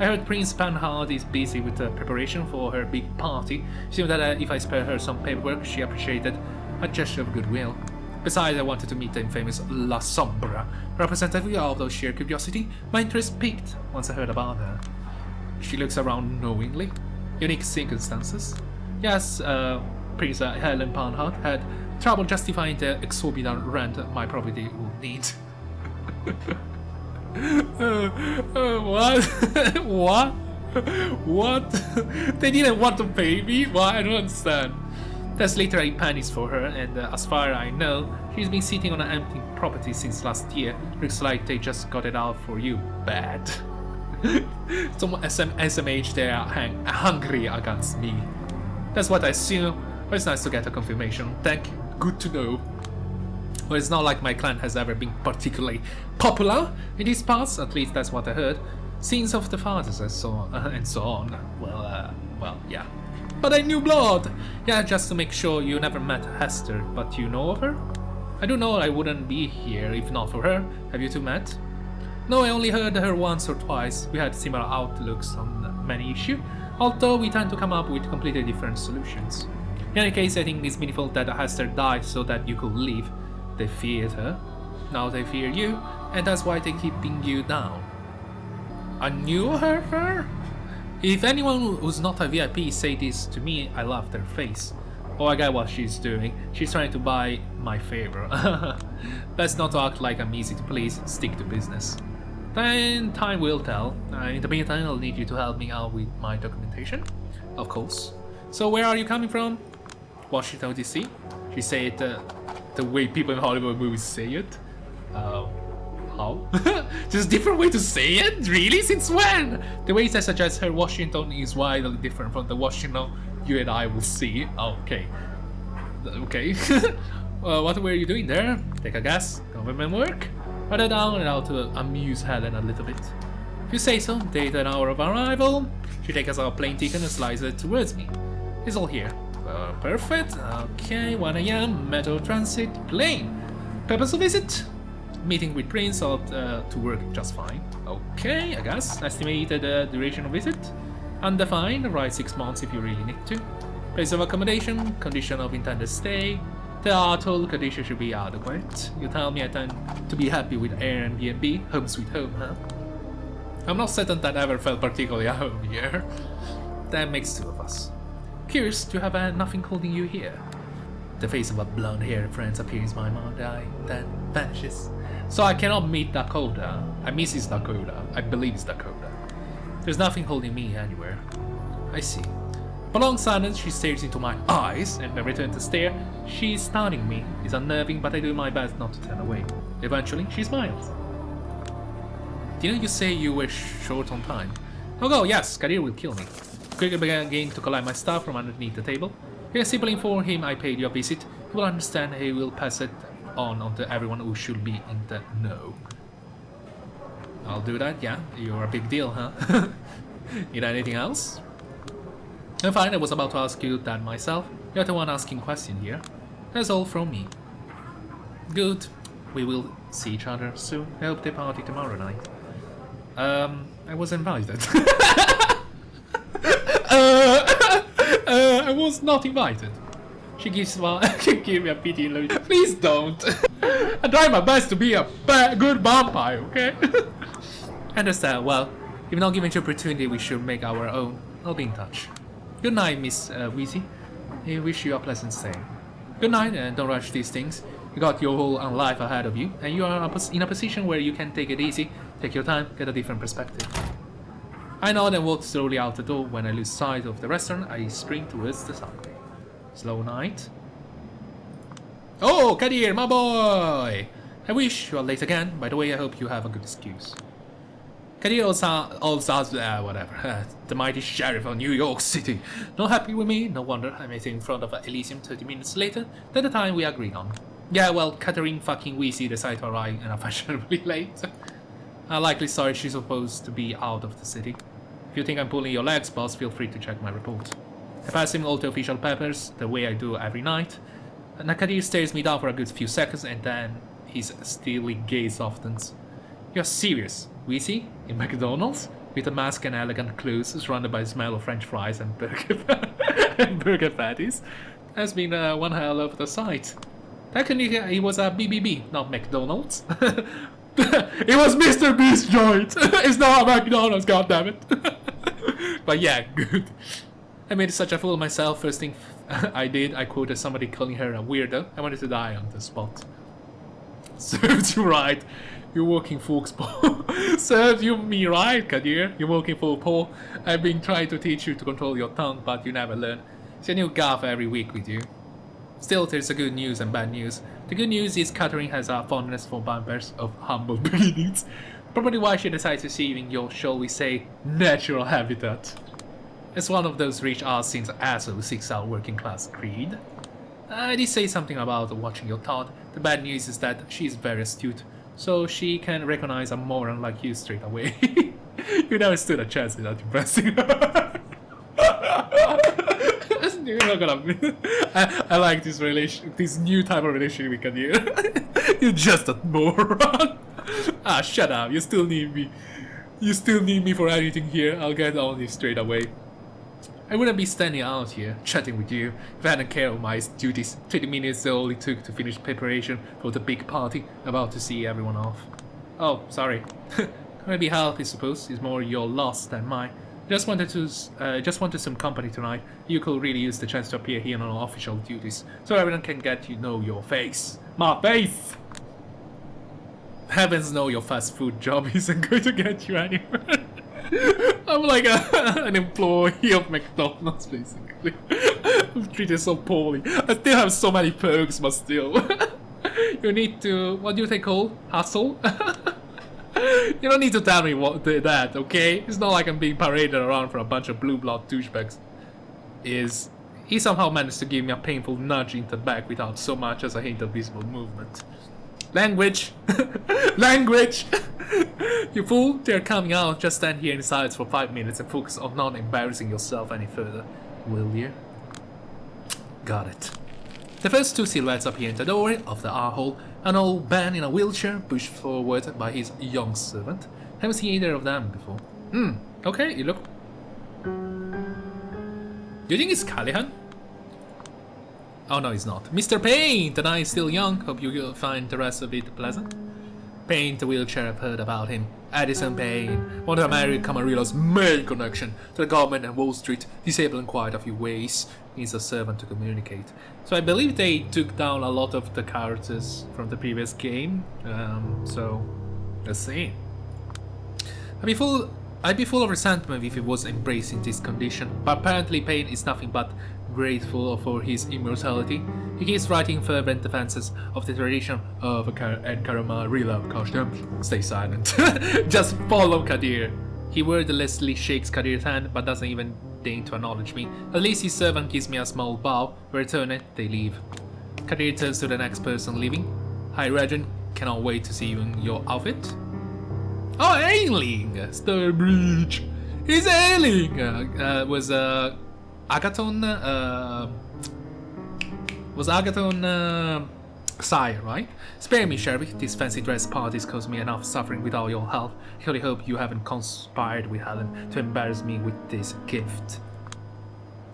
I heard Prince Panhard is busy with the preparation for her big party. It seemed that if I spare her some paperwork, she appreciated a gesture of goodwill. Besides, I wanted to meet the infamous Lasombra, representative of sheer curiosity. My interest piqued once I heard about her. She looks around knowingly. Unique circumstances. Yes, Prince Helen Panhard had trouble justifying the exorbitant rent my property would need. What? What? What? They didn't want to pay me? Why? I don't understand. There's literally pennies for her, and as far as I know, she's been sitting on an empty property since last year. Looks like they just got it out for you. Bad. Some SMH they are hungry against me. That's what I assume, but it's nice to get a confirmation. Thank you. Good to know. Well, it's not like my clan has ever been particularly popular in these parts, at least that's what I heard. Scenes of the fathers and so on. Well, yeah. But I knew blood! Yeah, just to make sure you never met Hester, but you know of her? I do know I wouldn't be here if not for her. Have you two met? No, I only heard her once or twice. We had similar outlooks on many issues, although we tend to come up with completely different solutions. In any case, I think it's meaningful that Hester died so that you could leave. They feared her. Now they fear you, and that's why they're keeping you down. I knew her? If anyone who's not a VIP say this to me, I laugh their face. Oh, I get what she's doing. She's trying to buy my favor. Best not to act like I'm easy to please. Stick to business. Then time will tell. In the meantime, I'll need you to help me out with my documentation. Of course. So where are you coming from? Washington, D.C.? She said the way people in Hollywood movies say it. How? Just a different way to say it? Really? Since when? The way I suggest her Washington is wildly different from the Washington you and I will see. Okay. Okay. What were you doing there? Take a guess. Government work? Write it down and I'll to amuse Helen a little bit. If you say so, date and hour of arrival. She takes us our plane ticket and slides it towards me. It's all here. Perfect. Okay, 1 AM, Metro Transit, plane. Purpose of visit? meeting with Prince ought to work just fine. Okay, I guess. Estimated duration of visit? Undefined, right 6 months if you really need to. Place of accommodation, condition of intended stay. The total condition should be adequate. You tell me I tend to be happy with Airbnb, home sweet home, huh? I'm not certain that I ever felt particularly at home here. That makes two of us. Curious to have nothing holding you here. The face of a blonde-haired friend appears in my mind eye, then vanishes. So I cannot meet Dakota. I miss his Dakota. I believe it's Dakota. There's nothing holding me anywhere. I see. For long silence, she stares into my eyes, and when I return to stare, she's stunning me. It's unnerving, but I do my best not to turn away. Eventually, she smiles. Didn't you say you were short on time? Oh, yes, Kadir will kill me. Quickly began to collect my stuff from underneath the table. You simply inform him I paid you a visit. He will understand. He will pass it on to everyone who should be in the know. I'll do that, yeah. You're a big deal, huh? Need anything else? I'm fine, I was about to ask you that myself. You're the one asking questions here. That's all from me. Good. We will see each other soon. I hope they party tomorrow night. I was invited. I was not invited. She gives me a pity look. Please don't. I try my best to be a good vampire, okay? Understand. Well, if not given the opportunity, we should make our own. I'll be in touch. Good night, Miss Weezy. I wish you a pleasant stay. Good night, and don't rush these things. You got your whole life ahead of you, and you are in a position where you can take it easy, take your time, get a different perspective. I nod and walk slowly out the door. When I lose sight of the restaurant, I sprint towards the subway. Slow night. Oh, Kadir, my boy! I wish you are late again. By the way, I hope you have a good excuse. Kadir whatever. The mighty sheriff of New York City. Not happy with me? No wonder. I made it in front of Elysium 30 minutes later than the time we agreed on. Yeah, well, Catherine fucking Weezy decided to arrive and I'm fashionably late. I'm likely sorry she's supposed to be out of the city. If you think I'm pulling your legs, boss, feel free to check my report. I pass him all the official papers, the way I do every night. Kadir stares me down for a good few seconds and then his steely gaze softens. You're serious? Weezy? In McDonald's? With a mask and elegant clothes, surrounded by the smell of French fries and burger patties? Has been one hell of a sight. Technically, he was a BBB, not McDonald's. It was Mr. Beast joint! It's not a McDonald's, goddammit! But yeah, good. I made such a fool of myself. First thing I did, I quoted somebody calling her a weirdo. I wanted to die on the spot. Serves you right. You're working for Paul. Serves you me right, Kadir. You're working for Paul. I've been trying to teach you to control your tongue, but you never learn. It's a new gaff every week with you. Still, there's a good news and bad news. The good news is Catherine has a fondness for vampires of humble beginnings. Probably why she decided to see in your, shall we say, natural habitat. It's one of those rich ass-sins asshole who seeks out working class creed. I did say something about watching your thought. The bad news is that she's very astute, so she can recognize a moron like you straight away. You never stood a chance without impressing her. You're not gonna. I like this this new type of relationship we can hear. You're just a moron. Ah, shut up. You still need me. You still need me for anything here. I'll get on you straight away. I wouldn't be standing out here, chatting with you, if I hadn't cared of my duties. 20 minutes all it took to finish preparation for the big party, about to see everyone off. Oh, sorry. Maybe help, I suppose, is more your loss than mine. Just wanted some company tonight. You could really use the chance to appear here on official duties, so everyone can get to know your face. My face! Heavens know your fast food job isn't going to get you anywhere. I'm like an employee of McDonald's, basically. I'm treated so poorly. I still have so many perks, but still. You need to, what do they call? Hustle? You don't need to tell me that, okay? It's not like I'm being paraded around for a bunch of blue blood douchebags. He somehow managed to give me a painful nudge in the back without so much as a hint of visible movement. Language! Language! You fool, they're coming out. Just stand here in silence for 5 minutes and focus on not embarrassing yourself any further. Will you? Got it. The first two silhouettes appear in the doorway of the R-hole, an old man in a wheelchair pushed forward by his young servant. Haven't seen either of them before. Okay, you look... Do you think it's Callahan? Oh no, it's not. Mr. Paint! The night is still young. Hope you'll find the rest of it pleasant. Paint, the wheelchair, I've heard about him. Addison Paint, one of American Camarillo's main connection to the government and Wall Street, disabled in quite a few ways. He's a servant to communicate. So I believe they took down a lot of the characters from the previous game. So let's see. I'd be full of resentment if he was embracing this condition, but apparently Pain is nothing but grateful for his immortality. He keeps writing fervent defenses of the tradition of Camarillo. Gosh damn, stay silent. Just follow Kadir. He wordlessly shakes Kadir's hand, but doesn't even deign to acknowledge me. At least his servant gives me a small bow. Return it, they leave. Kadir turns to the next person leaving. Hi Regent, cannot wait to see you in your outfit. Oh, Ailing! Sturbridge! He's Ailing! Was Agathon sire, right? Spare me, Sheriff. These fancy dress parties cause me enough suffering without your help. I really hope you haven't conspired with Helen to embarrass me with this gift.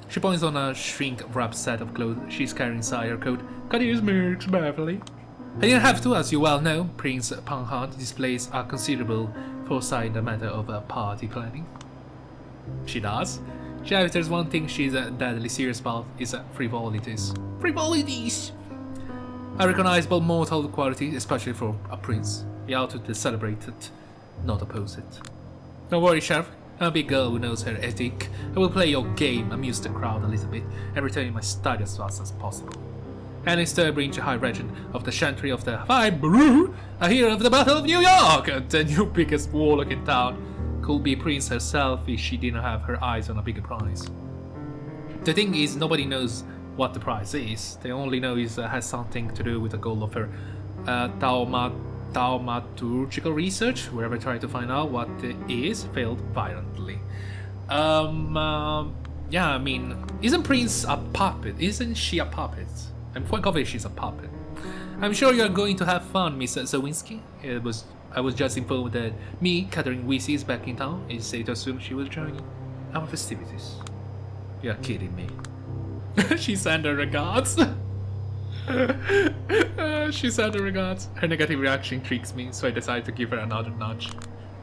She points on a shrink-wrapped set of clothes she's carrying inside her coat. Kadir's Mercs, Beverly. I didn't have to, as you well know. Prince Panhard displays a considerable foresight in the matter of party planning. She does. If there's one thing she's deadly serious about, is frivolities. Frivolities! A recognizable mortal quality, especially for a prince. He ought to celebrate it, not oppose it. Don't worry, Sheriff. I'm a big girl who knows her ethic. I will play your game, amuse the crowd a little bit, and return you my study as fast as possible. And Sturbridge, High Regent of the Chantry of the Five Brew, a hero of the Battle of New York, the new biggest warlock in town. Could be Prince herself if she didn't have her eyes on a bigger prize. The thing is, nobody knows what the prize is. They only know it has something to do with the goal of her thaumaturgical research. Whoever tried to find out what it is failed violently. Yeah, I mean, isn't Prince a puppet? Isn't she a puppet? I'm quite confident she's a puppet. I'm sure you're going to have fun, Miss Zawinski. I was just informed that me, Catherine Weesey, is back in town. It's safe to assume she will join our festivities. You're kidding me. She sent her regards. She sent her regards. Her negative reaction intrigues me, so I decided to give her another nudge.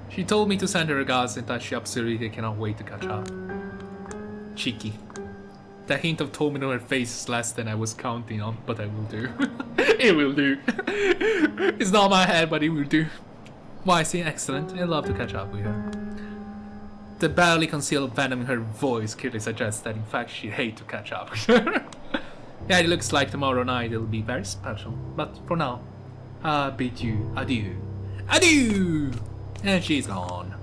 She told me to send her regards and that she absolutely cannot wait to catch up. Cheeky. The hint of torment on her face is less than I was counting on, but I will do. It will do. It's not my head, but it will do. Why, see, excellent. I'd love to catch up with her. The barely concealed venom in her voice clearly suggests that in fact she'd hate to catch up with her. Yeah, it looks like tomorrow night it'll be very special. But for now, I bid you adieu. Adieu! And she's gone.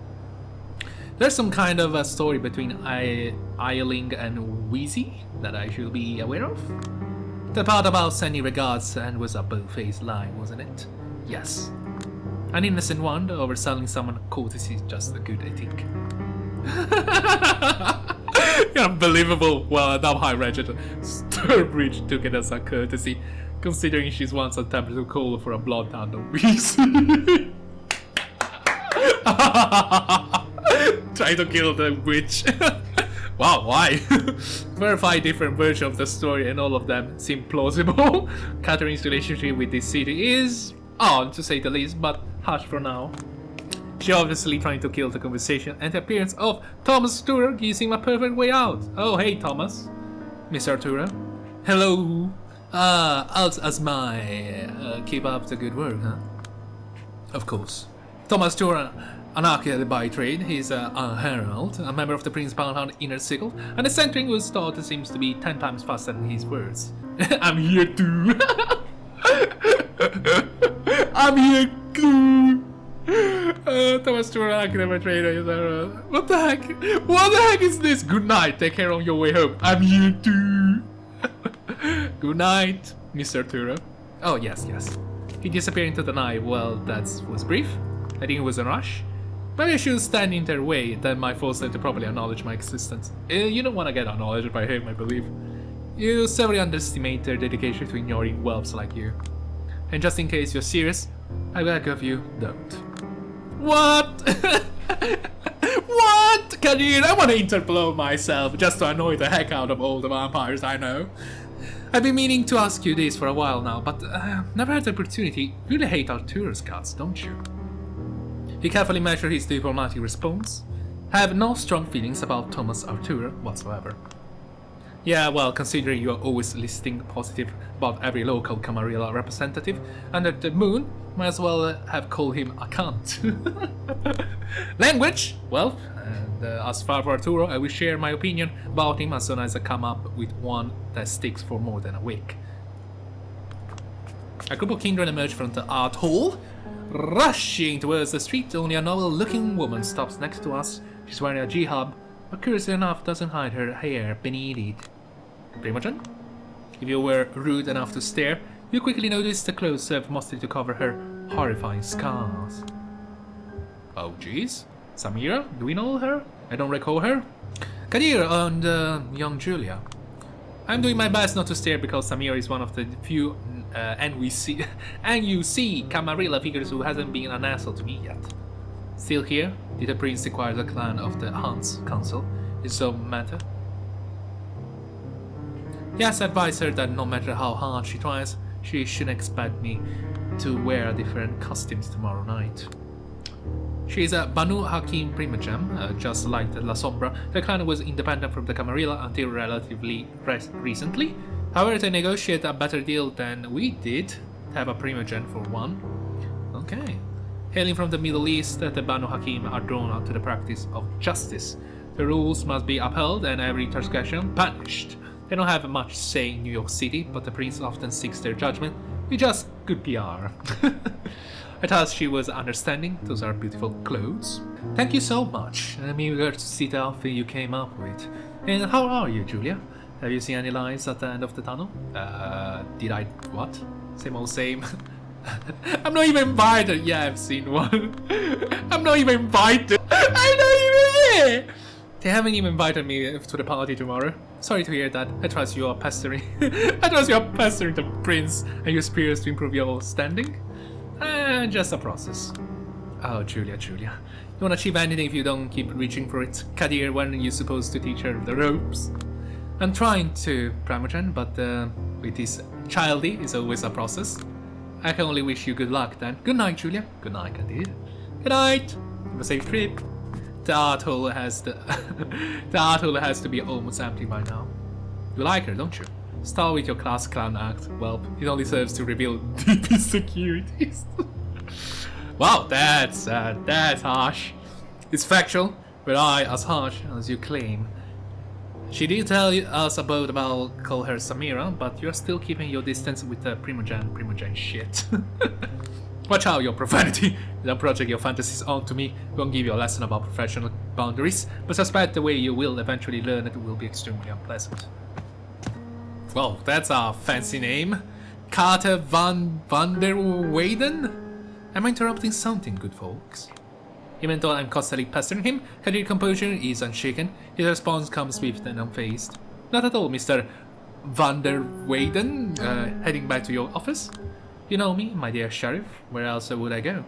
There's some kind of a story between Ailing and Wheezy that I should be aware of. The part about sending regards and was a bold-faced lie, wasn't it? Yes. An innocent one, overselling someone courtesy is just a good ethic. Unbelievable. Well, now High Regent Sturbridge took it as a courtesy, considering she's once attempted to call for a bloodhound on Weezy. Trying to kill the witch. Wow, why? Verify different versions of the story and all of them seem plausible. Catherine's relationship with this city is odd to say the least, but hush for now. She obviously trying to kill the conversation, and the appearance of Thomas Tudor gives him a perfect way out. Oh, hey Thomas. Mr. Tudor. Hello. Out as my keep up the good work, huh? Of course. Thomas Tudor, Anarch by trade, he's a herald, a member of the Prince Panhard inner circle, and the centering whose thought seems to be 10 times faster than his words. I'm here too. I'm here too. Thomas Stewart, Anarch by trade, what the heck? What the heck is this? Good night, take care on your way home. I'm here too. Good night, Mr. Tudor. Oh, yes. He disappeared into the night. Well, that was brief. I think it was a rush. Maybe I shouldn't stand in their way, then might force them to properly acknowledge my existence. You don't want to get acknowledged by him, I believe. You severely underestimate their dedication to ignoring whelps like you. And just in case you're serious, I beg of you, don't. What? What? Kadir, I want to interpolate myself just to annoy the heck out of all the vampires I know. I've been meaning to ask you this for a while now, but never had the opportunity. You really hate Arturo's guts, don't you? He carefully measured his diplomatic response. I have no strong feelings about Thomas Arturo whatsoever. Yeah, well, considering you are always listing positive about every local Camarilla representative under the moon, might as well have called him a cunt. Language? Well, and as far for Arturo, I will share my opinion about him as soon as I come up with one that sticks for more than a week. A group of kindred emerge from the art hall, rushing towards the street. Only a noble-looking woman stops next to us. She's wearing a Jyhad, but curiously enough doesn't hide her hair beneath it. Primogen? If you were rude enough to stare, you quickly noticed the clothes served mostly to cover her horrifying scars. Oh jeez, Samira? Do we know her? I don't recall her. Kadir and young Julia. I'm doing my best not to stare because Samira is one of the few NUC Camarilla figures who hasn't been an asshole to me yet. Still here, did the prince require the clan of the Hunts Council? Is so matter? Yes, I advise her that no matter how hard she tries, she shouldn't expect me to wear different costumes tomorrow night. She is a Banu Hakim primogem, just like the Lasombra. The clan was independent from the Camarilla until relatively recently. However, they negotiated a better deal than we did, to have a primogen for one. Okay. Hailing from the Middle East, the Banu Hakim are drawn to the practice of justice. The rules must be upheld and every transgression punished. They don't have much say in New York City, but the prince often seeks their judgment with just good PR. I thought she was understanding. Those are beautiful clothes. Thank you so much. I'm eager to see the outfit you came up with. And how are you, Julia? Have you seen any lights at the end of the tunnel? Did I... what? Same old same. I'm not even invited. Yeah, I've seen one. I'm not even invited. I'm not even here. They haven't even invited me to the party tomorrow. Sorry to hear that. I trust you are pestering. I trust you are pestering the prince and your spirits to improve your standing. Just a process. Oh, Julia. You won't achieve anything if you don't keep reaching for it. Kadir, when are you supposed to teach her the ropes? I'm trying to, Primogen, but with this childy, it's always a process. I can only wish you good luck then. Good night, Julia. Good night, Kadir. Good night. Have a safe trip. The art hall has to be almost empty by now. You like her, don't you? Start with your class clown act. Well, it only serves to reveal deep insecurities. Wow, that's harsh. It's factual, but I as harsh as you claim. She did tell us about call her Samira, but you're still keeping your distance with the primogen shit. Watch out your profanity. Don't project your fantasies onto me. Won't give you a lesson about professional boundaries, but suspect the way you will eventually learn it will be extremely unpleasant. Well, that's a fancy name. Carter van der Weyden? Am I interrupting something, good folks? Even though I'm constantly pestering him, Kadir's composure is unshaken. His response comes swift and unfazed. Not at all, Mr. van der Weyden. Heading back to your office? You know me, my dear sheriff. Where else would I go?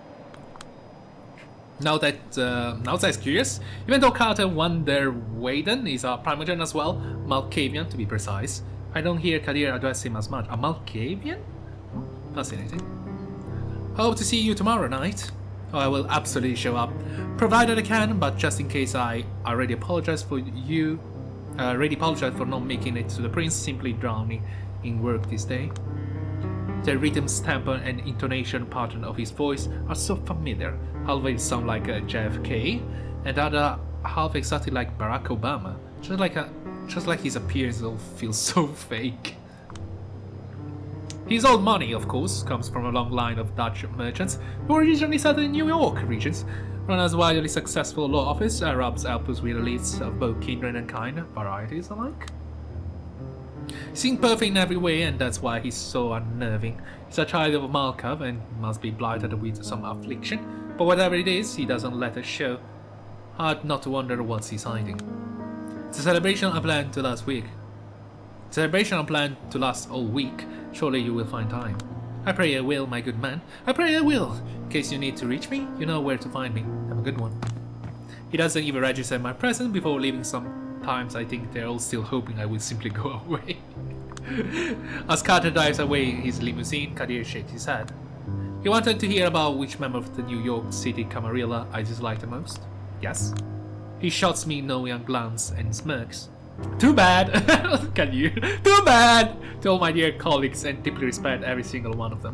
Now that's curious. Even though Carter van der Weyden is a primogen as well, Malkavian to be precise, I don't hear Kadir address him as much. A Malkavian? Fascinating. Hope to see you tomorrow night. Oh, I will absolutely show up, provided I can. But just in case, I already apologize for not making it to the prince. Simply drowning in work this day. The rhythm, tempo, and intonation pattern of his voice are so familiar. Half it sound like JFK, and the other half exactly like Barack Obama. Just like his appearance all feels so fake. His old money, of course, comes from a long line of Dutch merchants who originally settled in New York regions. Run as widely successful law office, Arabs help us with elites of both kindred and kind, varieties alike. He seems perfect in every way, and that's why he's so unnerving. He's a child of Malkav and must be blighted with some affliction, but whatever it is, he doesn't let us show. Hard not to wonder what he's hiding. It's a celebration I planned to last week. Celebration are planned to last all week. Surely you will find time. I pray I will, my good man. I pray I will. In case you need to reach me, you know where to find me. Have a good one. He doesn't even register my presence before leaving. Sometimes I think they're all still hoping I will simply go away. As Carter drives away in his limousine, Kadir shakes his head. He wanted to hear about which member of the New York City Camarilla I dislike the most. Yes. He shots me knowing glance and smirks. Too bad! Kadir. Too bad! To all my dear colleagues and deeply respect every single one of them.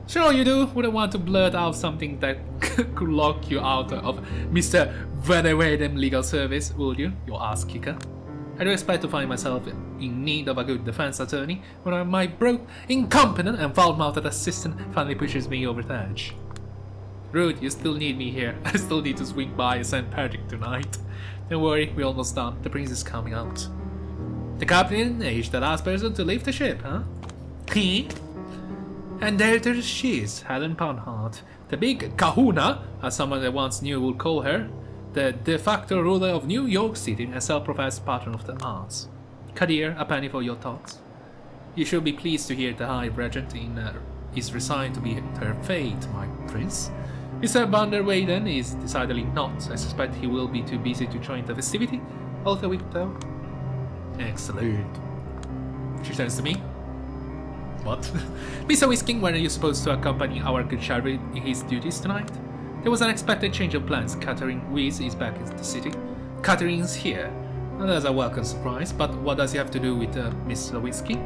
Sure you do. Wouldn't want to blurt out something that could lock you out of Mr. Ventrue legal service, would you? Your ass kicker. I do expect to find myself in need of a good defense attorney when my broke, incompetent and foul-mouthed assistant finally pushes me over the edge. Rude, you still need me here. I still need to swing by St. Patrick tonight. Don't worry, we're almost done. The prince is coming out. The captain is the last person to leave the ship, huh? He? And there she is, Helen Poundheart, the big kahuna, as someone that once knew would call her, the de facto ruler of New York City and self-professed patron of the arts. Kadir, a penny for your thoughts. You should be pleased to hear the High Regent is resigned to be her fate, my prince. Mr. Van der Weyden is decidedly not. I suspect he will be too busy to join the festivity. All the week though. Excellent. She turns to me. What? Mr. Whisking, when are you supposed to accompany our good Sherry in his duties tonight? There was an unexpected change of plans. Catherine Weiss is back in the city. Catherine's here. Well, that's a welcome surprise, but what does he have to do with Mr. Whiskey?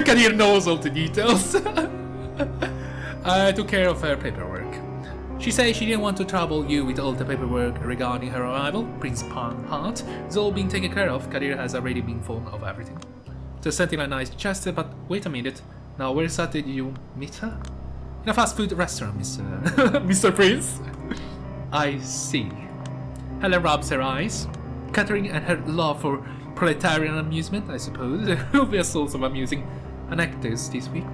Kadir knows all the details. I took care of her paperwork. She said she didn't want to trouble you with all the paperwork regarding her arrival. Prince Poundheart is all being taken care of. Kadir has already been informed of everything. Just something like nice gesture, but wait a minute. Now, where exactly did you meet her? In a fast food restaurant, Mr. Prince. I see. Helen rubs her eyes. Catherine and her love for proletarian amusement, I suppose, will be a source of amusing anecdotes this week.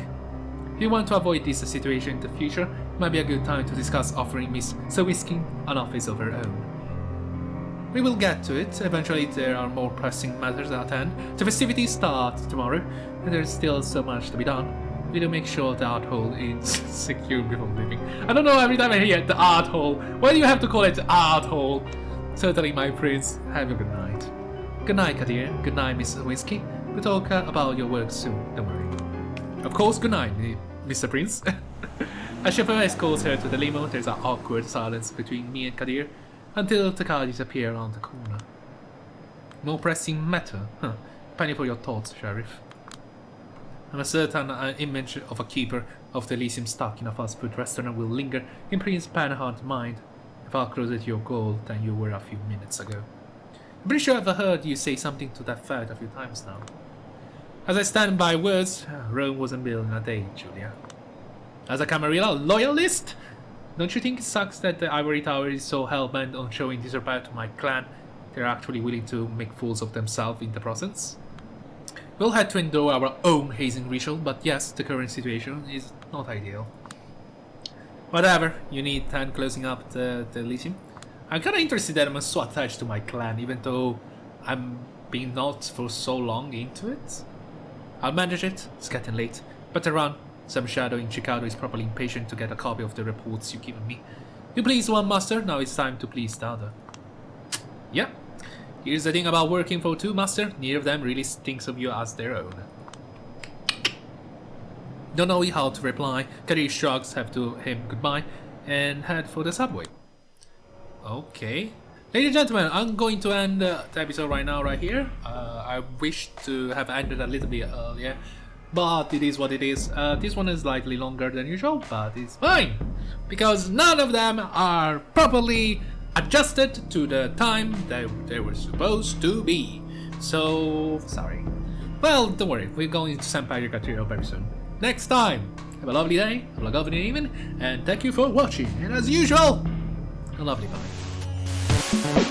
If you want to avoid this situation in the future, it might be a good time to discuss offering Miss Sawhisky an office of her own. We will get to it. Eventually, there are more pressing matters at hand. The festivities start tomorrow, and there's still so much to be done. We will make sure the art hall is secure before leaving. I don't know, every time I hear the art hall, why do you have to call it the art hall? Certainly, my prince. Have a good night. Good night, Kadir. Good night, Miss Whiskey. We'll talk about your work soon. Don't worry. Of course, good night, Mr. Prince. As chauffeur escorts her to the limo, there's an awkward silence between me and Kadir until the car disappears around the corner. No pressing matter, huh? Penny for your thoughts, Sheriff. I'm certain an image of a keeper of the Elysium stuck in a fast food restaurant will linger in Prince Poundheart's mind far closer to your goal than you were a few minutes ago. I'm pretty sure I've heard you say something to that effect a few times now. As I stand by words, Rome wasn't built in a day, Julia. As a Camarilla loyalist, don't you think it sucks that the Ivory Tower is so hell-bent on showing disrespect to my clan, they're actually willing to make fools of themselves in the process? We'll have to endure our own hazing ritual, but yes, the current situation is not ideal. Whatever, you need time closing up the Elysium. I'm kinda interested that I'm so attached to my clan, even though I'm being not for so long into it. I'll manage it, it's getting late. Better run. Some shadow in Chicago is probably impatient to get a copy of the reports you've given me. You pleased one master, now it's time to please the other. Yeah. Here's the thing about working for two master, neither of them really thinks of you as their own. Don't know how to reply, Kadir shrugs, have to him goodbye, and head for the subway. Okay. Ladies and gentlemen, I'm going to end the episode right now, right here. I wish to have ended a little bit earlier, but it is what it is. This one is slightly longer than usual, but it's fine, because none of them are properly adjusted to the time that they were supposed to be. So, sorry. Well, don't worry, we're going to St. Patrick Cathedral very soon. Next time, have a lovely day, have a lovely evening, and thank you for watching. And as usual, a lovely bye.